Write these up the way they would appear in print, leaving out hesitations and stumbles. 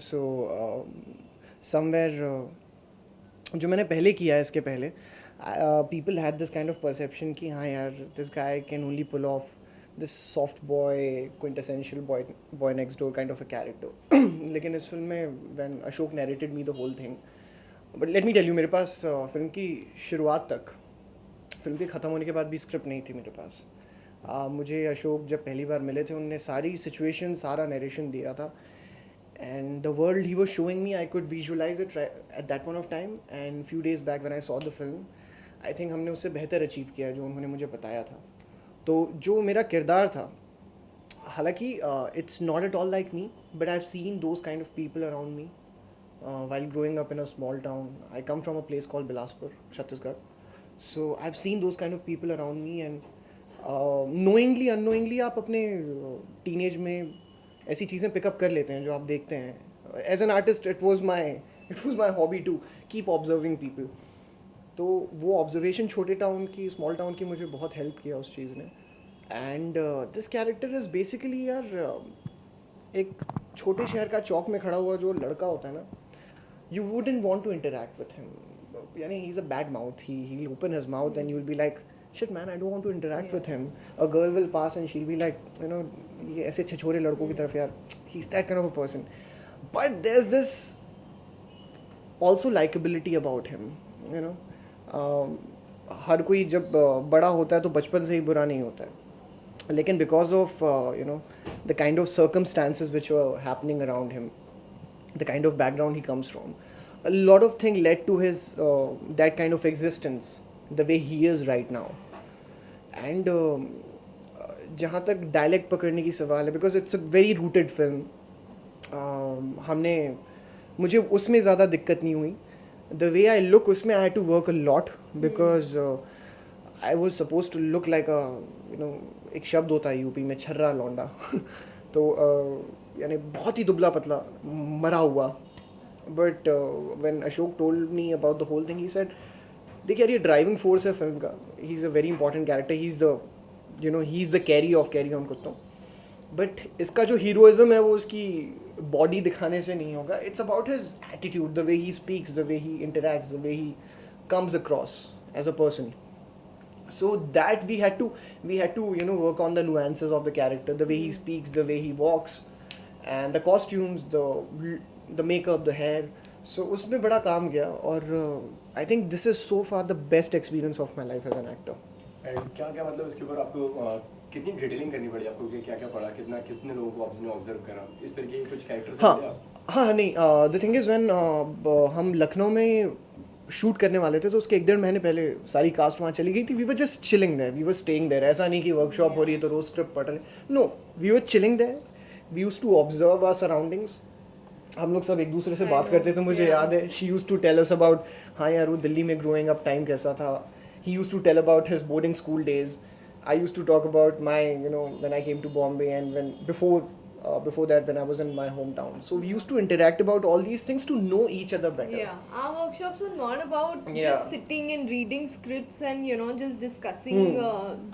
So somewhere जो मैंने पहले किया है इसके पहले, people had this kind of perception कि हाँ यार, this guy can only pull off this soft boy quintessential boy next door kind of a character. लेकिन इस फिल्म में when Ashok narrated me the whole thing, but let me tell you, मेरे पास film की शुरुआत तक, फिल्म के ख़त्म होने के बाद भी स्क्रिप्ट नहीं थी मेरे पास. मुझे अशोक जब पहली बार मिले थे, उनने सारी सिचुएशन, सारा नरेशन दिया था. And the world he was showing me, I could visualize it at that point of time. And few days back when I saw the film, I think हमने उससे बेहतर अचीव किया जो उन्होंने मुझे बताया था. तो जो मेरा किरदार था, हालांकि it's not at all like me, but I've seen those kind of people around me while growing up in a small town. I come from a place called Bilaspur, Chhattisgarh. So I've seen those kind of people around me, and knowingly unknowingly आप अपने teenage में ऐसी चीज़ें pickup कर लेते हैं जो आप देखते हैं. As an artist it was my hobby to keep observing people. तो वो ऑब्जर्वेशन छोटे टाउन की, स्मॉल टाउन की, मुझे बहुत हेल्प किया उस चीज़ ने. And this character is basically यार एक छोटे शहर का चौक में खड़ा हुआ जो लड़का होता है ना, you wouldn't want to interact with him. Yani, he's a bad mouth. He'll open his mouth and you'll be like, shit man, I don't want to interact with him. A girl will pass and she'll be like, you know, ये ऐसे छिछोरे लड़कों की तरफ यार, he's that kind of a person. But there's this also likability about him, you know. हर कोई जब बड़ा होता है तो बचपन से ही बुरा नहीं होता है, लेकिन because of you know, the kind of circumstances which were happening around him, the kind of background he comes from, a lot of things led to his that kind of existence the way he is right now. And जहाँ तक dialect पकड़ने की सवाल है, because it's a very rooted film, हमने मुझे उसमें ज़्यादा दिक्कत नहीं हुई. द वे आई लुक, उसमें I had to work a lot because I was suppose to look like a, you know, एक शब्द होता है यूपी में, छर्रा लौंडा. तो यानी बहुत ही दुबला पतला, मरा हुआ. But when Ashok told me about the whole thing, he said, देखिए यार, ये ड्राइविंग फोर्स है फिल्म का. He is a very important character. He is the, you know, he is the carry of carry on कुत्तों. But इसका जो heroism है वो उसकी बॉडी दिखाने से नहीं होगा. It's about his attitude, the way he speaks, the way he interacts, the way he comes across as a person. So that we had to you know, work on the nuances of the character, the way he speaks, the way he walks, and the costumes, the makeup, the hair. So उसमें बड़ा काम गया. और I think this is so far the best experience of my life as an actor. And क्या क्या मतलब इसके ऊपर आपको कितनी डिटेलिंग करनी पड़ी आपको, कि क्या क्या पढ़ा, कितने लोगों को आपने ऑब्जर्व करा, इस तरीके के कुछ कैरेक्टर्स हाँ मिले आप? हाँ, नहीं, द थिंग इज़ व्हेन हम लखनऊ में शूट करने वाले थे, तो उसके एक डेढ़ महीने पहले सारी कास्ट वहाँ चली गई थी. We were just chilling there, we were staying there. ऐसा नहीं कि वर्कशॉप हो रही है तो रोज स्क्रिप्ट पढ़ रहे. No, we were chilling there. We used to observe our surroundings. हम लोग सब एक दूसरे से बात करते थे. मुझे याद है, she used to tell us about, हाँ यार वो दिल्ली में ग्रोइंग अप टाइम कैसा था. He used to tell about his boarding school days. I used to talk about my, you know, when I came to Bombay, and when before that when I was in my hometown. So we used to interact about all these things to know each other better. Yeah, our workshops are not about Yeah. just sitting and reading scripts and, you know, just discussing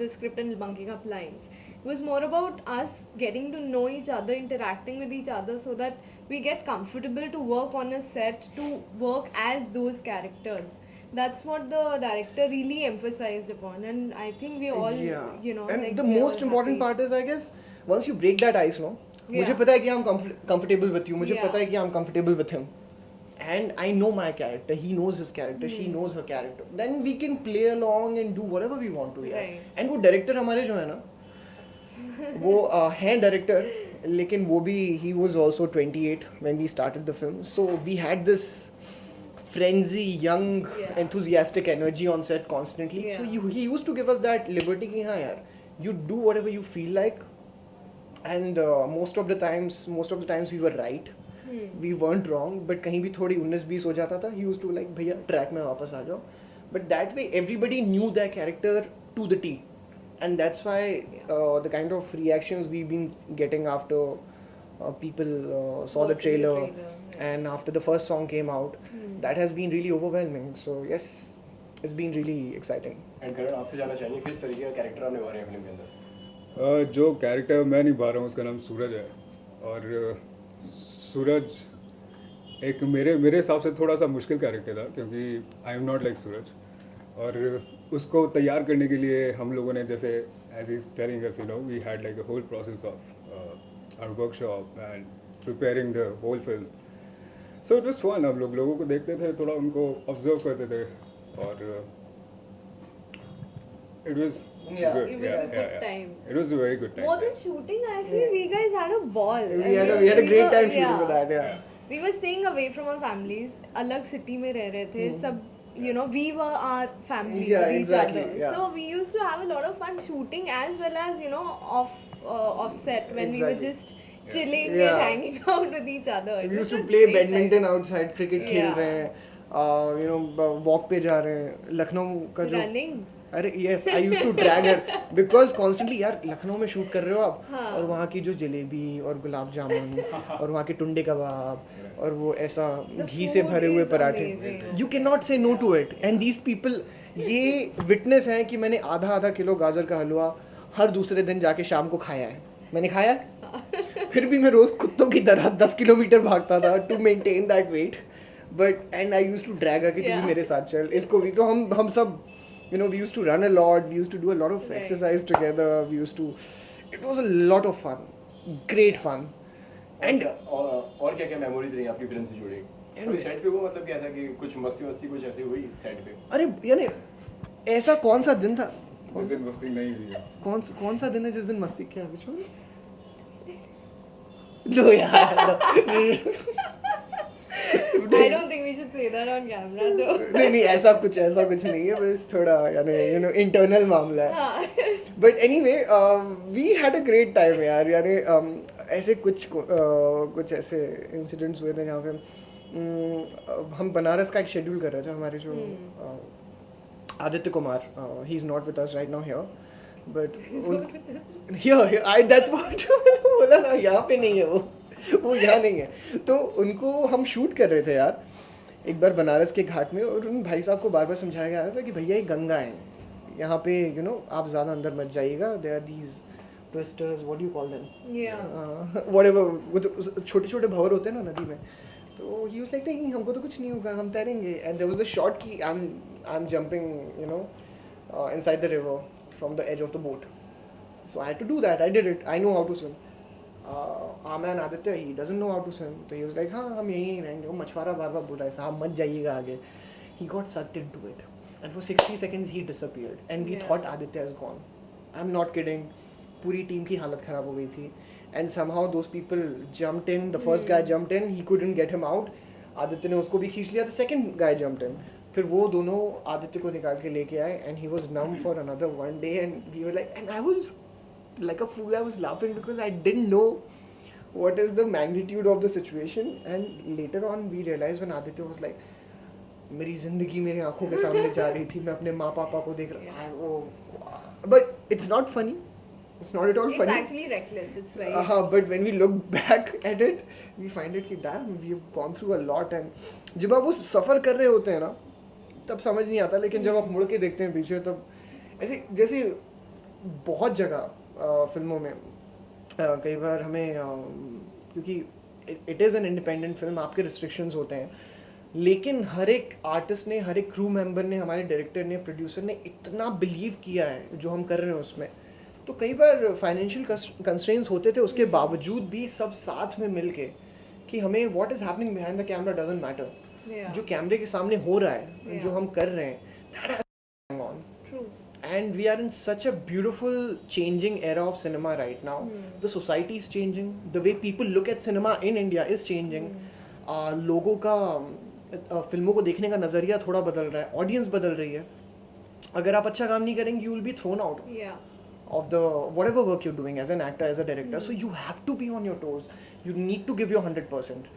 the script and bunking up lines. It was more about us getting to know each other, interacting with each other, so that we get comfortable to work on a set, to work as those characters. That's what the director really emphasized upon, and I think we all, Yeah. you know, And like, the we are most all important happy. part is, I guess, once you break that ice, no, मुझे Yeah. पता है कि I'm comfortable with you. मुझे Yeah. पता है कि I'm comfortable with him. And I know my character, he knows his character, she knows her character. Then we can play along and do whatever we want to. Yeah. Right. And वो director हमारे जो है ना, वो हैं director, लेकिन वो भी, he was also 28 when we started the film. So we had this frenzy, young, Yeah. enthusiastic energy on set constantly. Yeah. So he used to give us that liberty कि हाँ यार, you do whatever you feel like. And most of the times we were right. We weren't wrong, but कहीं भी थोड़ी 19-20 हो जाता था. He used to like, भैया ट्रैक में वापस आ जाओ. But that way everybody knew their character to the T. And that's why the kind of reactions we've been getting after people saw the Watching the trailer, trailer, yeah. and after the first song came out, that has been really overwhelming. So yes, it's been really exciting. And Karan, आपसे जानना चाहेंगे किस तरीके का character आप निभा रहे हैं फिल्म के अंदर? जो कैरेक्टर मैं निभा रहा हूँ उसका नाम सूरज है. और सूरज एक मेरे मेरे हिसाब से थोड़ा सा मुश्किल कैरेक्टर था, क्योंकि आई एम नॉट लाइक सूरज। और उसको तैयार करने के लिए हम लोगों ने, जैसे as is telling us, you know, we had like a whole process of our workshop and preparing the whole film. So it was fun. हम लोगों को देखते थे, थोड़ा उनको ऑब्जर्व करते थे, और it was Yeah. good. It was a good time. It was a very good time. More than shooting, I feel we guys had a ball. We had a great time shooting with that. Yeah. We were staying away from our families. अलग city में रह रहे थे सब. You know, we were our family Hmm. Yeah, with each exactly, other. yeah. So we used to have a lot of fun shooting as well as, you know, off set when we were Exactly. just chilling Yeah. and hanging out with each other. It We was used to a play great badminton time. outside, cricket खेल Yeah. रहे हैं, you know, walk पे जा रहे हैं, लखनऊ का जो Running. अरे yes I used to drag her because constantly यार लखनऊ में शूट कर रहे हो आप, हाँ. और वहाँ की जो जलेबी और गुलाब जामुन और वहाँ के टुंडे कबाब और वो ऐसा The घी से food भरे हुए is पराठे, amazing. You can not say no to it. And these people ये विटनेस हैं कि मैंने आधा किलो गाजर का हलवा हर दूसरे दिन जाके शाम को खाया है, मैंने खाया है। फिर भी मैं रोज कुत्तों की तरह 10 किलोमीटर भागता था to maintain that weight, but and I used to drag कि तू भी Yeah. मेरे साथ चल, इसको भी। तो हम सब, you know, we used to run a lot, we used to do a lot of Right. exercise together, we used to, it was a lot of fun, great fun. And और क्या क्या मेमोरीज रही आपकी film से जुड़ी? कोई set पे हुआ, मतलब कैसा कि कुछ मस्ती कुछ ऐसी हुई सेट पे? अरे यानी ऐसा कौन सा दिन था, जिस दिन मस्ती नहीं हुई है। कौन सा दिन है जिस दिन मस्ती किया कुछ हो? लो यार I don't think we should say that on camera though. नहीं ऐसा कुछ नहीं है, बस थोड़ा यानी यू नो इंटरनल मामला है। हाँ. But anyway we had a great time यार, यानी ऐसे कुछ ऐसे इंसिडेंट्स हुए थे जहाँ पे हम बनारस का एक शेड्यूल कर रहे थे, हमारे जो Aditya Kumar, he is not with us right now here, but here I that's what बोला ना, यहाँ पे नहीं है वो यहाँ नहीं है। तो उनको हम शूट कर रहे थे यार एक बार बनारस के घाट में, और उन भाई साहब को बार बार समझाया जा रहा था कि भैया ये गंगा है, यहाँ पे यू नो आप ज़्यादा अंदर मत जाइएगा, they are these twisters, what do you call them, Yeah. Whatever, वो जो छोटे छोटे भंवर होते हैं ना नदी में। तो ही वाज लाइक नहीं हमको तो कुछ नहीं होगा, हम तैरेंगे। And there was a shot कि I am jumping you know inside the river from the edge of the boat, so I had to do that, I did it, I know how to swim. I mean Aditya he doesn't know how to swim, तो he was like हाँ हम यहीं रहेंगे। वो मछुआरा बार बार बोल रहा है साहब मत जाइएगा आगे। He got sucked into it and for 60 seconds he disappeared and we Yeah. thought Aditya is gone. I'm not kidding, पूरी टीम की हालत ख़राब हो गई थी। And somehow those people jumped in, the first guy jumped in, he couldn't get him out, Aditya ने उसको भी खींच लिया, the second guy jumped in, फिर वो दोनों आदित्य को निकाल के लेके आए and he was numb for another 1 day and we were like, and I was like a fool, I was laughing because I didn't know what is the magnitude of the situation. And later on we realized when Aditya was like, मेरी जिंदगी मेरी आंखों के सामने जा रही थी, मैं अपने माँ पापा को देख रहा था, वो but it's not funny, it's not at all It's फनी। actually reckless. It's very. हाँ, but when we look back at it we find it कि damn we have gone through a lot. And जब आप वो सफ़र कर रहे होते हैं ना तब समझ नहीं आता, लेकिन जब आप मुड़ के देखते हैं पीछे तब ऐसे जैसे बहुत जगह फिल्मों में कई बार हमें क्योंकि it is an independent film, आपके रिस्ट्रिक्शंस होते हैं, लेकिन हर एक आर्टिस्ट ने, हर एक क्रू मेंबर ने, हमारे डायरेक्टर ने, प्रोड्यूसर ने इतना बिलीव किया है जो हम कर रहे हैं उसमें। तो कई बार फाइनेंशियल कंस्ट्रेंट्स होते थे, उसके बावजूद भी सब साथ में मिल के कि हमें what is happening behind the camera doesn't matter, Yeah. जो कैमरे के सामने हो रहा है, Yeah. जो हम कर रहे हैं, that is going on. True. And we are in such a beautiful changing era of cinema right now. The society is changing, the way people look at cinema in India is changing. लोगों का फिल्मों को देखने का नज़रिया थोड़ा बदल रहा है, ऑडियंस बदल रही है। अगर आप अच्छा काम नहीं करेंगे you will be thrown out Yeah. of the whatever work you're doing as an actor, as a director. So you have to be on your toes, you need to give your 100%.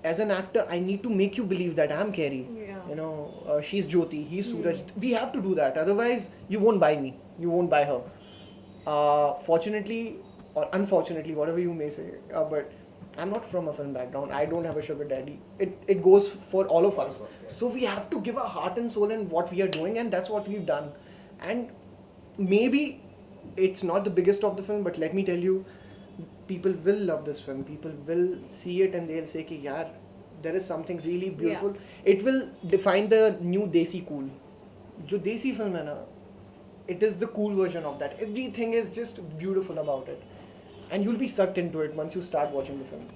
As an actor I need to make you believe that I'm Carrie, Yeah. you know, she's Jyoti, he's Suraj. We have to do that, otherwise you won't buy me, you won't buy her. Fortunately or unfortunately, whatever you may say, but I'm not from a film background, I don't have a sugar daddy. It goes for all of us. So we have to give our heart and soul in what we are doing, and that's what we've done. And maybe it's not the biggest of the film, but let me tell you, people will love this film, people will see it and they'll say कि यार there is something really beautiful. It will define the new Desi cool. जो देसी film है ना, it is the cool version of that. Everything is just beautiful about it, and you'll be sucked into it once you start watching the film.